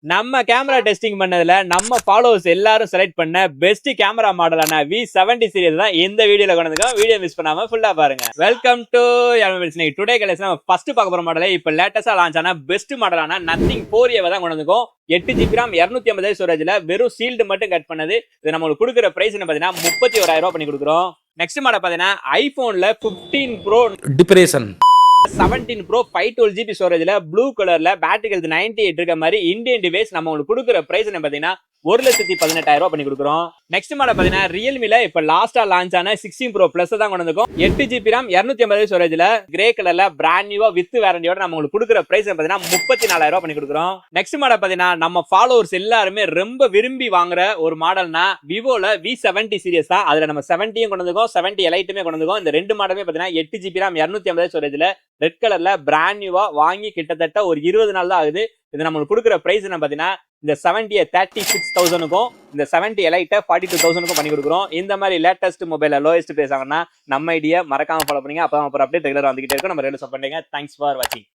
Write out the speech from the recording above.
நம்ம camera testing பண்ணதுல நம்ம ஃபாலோவர்ஸ் எல்லாரும் செலக்ட் பண்ண பெஸ்ட் கேமரா மாடலான V70 சீரிஸ் தான் இந்த வீடியோல கொண்டு வந்திருக்கோம். வீடியோ மிஸ் பண்ணாம ஃபுல்லா பாருங்க. Welcome to today collection. நம்ம ஃபர்ஸ்ட் பார்க்க போற மாடலே இப்ப லேட்டஸ்டா லான்ச் ஆன பெஸ்ட் மாடலான நத்திங் 4A தான் கொண்டு வந்திருக்கோம். 8GB RAM 250 ஸ்டோரேஜ்ல வெறும் சீல்டு மட்டும் கட் பண்ணது. இது நம்மளுக்கு கொடுக்குற பிரைஸ் என்ன பாத்தீங்கன்னா 31,000 ரூபாய் பண்ணி கொடுக்குறோம். நெக்ஸ்ட் மாடல் பாத்தீங்கன்னா ஐபோன்ல 15 Pro டிப்ரேஷன் 17 Pro 512GB ஸ்டோரேஜ்ல ப்ளூ கலர்ல பேட்டரி ஹெல்த் 98 இருக்க மாதிரி இந்தியன் டிவைஸ் நம்ம உங்களுக்கு கொடுக்குற பிரைஸ் என்ன பாத்தீங்கன்னா 1,18,000 ரூபாய் பண்ணி கொடுக்குறோம். நெக்ஸ்ட் மாடல் பாத்தீங்கன்னா ரியல்மில இப்ப லாஸ்டா லான்ச் ஆன 16 Pro Plus தான் கொண்டு வந்திருக்கோம். 8GB RAM 250 ஸ்டோரேஜ்ல கிரே கலர்ல பிராண்ட் நியூவா வித் வாரண்டியோட நம்ம உங்களுக்கு கொடுக்குற பிரைஸ் பாத்தீங்கன்னா 34,000 ரூபாய் பண்ணி கொடுக்குறோம். நெக்ஸ்ட் மாடல் பாத்தீங்கன்னா நம்ம ஃபாலோவர்ஸ் எல்லாருமே ரொம்ப விரும்பி வாங்குற ஒரு மாடல்னா விவோல V70 சீரிஸ் தான். அதுல நம்ம 70 கொண்டு வந்திருக்கோம், 70 Liteமே கொண்டு வந்திருக்கோம். இந்த ரெண்டு மாடலுமே பாத்தீங்கன்னா 8GB RAM 250 ஸ்டோரேஜ்ல ரெட் கலர்ல பிராண்ட் நியூவா வாங்கி கிட்டத்தட்ட ஒரு 20 நாள் தான் ஆகுது. இது நம்மளுக்கு கொடுக்குற பிரைஸ் என்ன பாத்தீங்கன்னா இந்த 70 36,000க்கும் இந்த 70 Lite 42,000க்கும் பண்ணி கொடுக்குறோம். இந்த மாதிரி லேட்டஸ்ட் மொபைல லோயஸ்ட் பிரைஸ் ஆகுனா நம்ம ஐடியா மறக்காம ஃபாலோ பண்ணுங்க. அப்பதான் அப்புறம் அப்டேட் ரெகுலரா வந்துகிட்டே இருக்கும். நம்ம ரெகுலர் சப்போர்ட் பண்ணுங்க. தேங்க்ஸ் ஃபார் வாட்சிங்.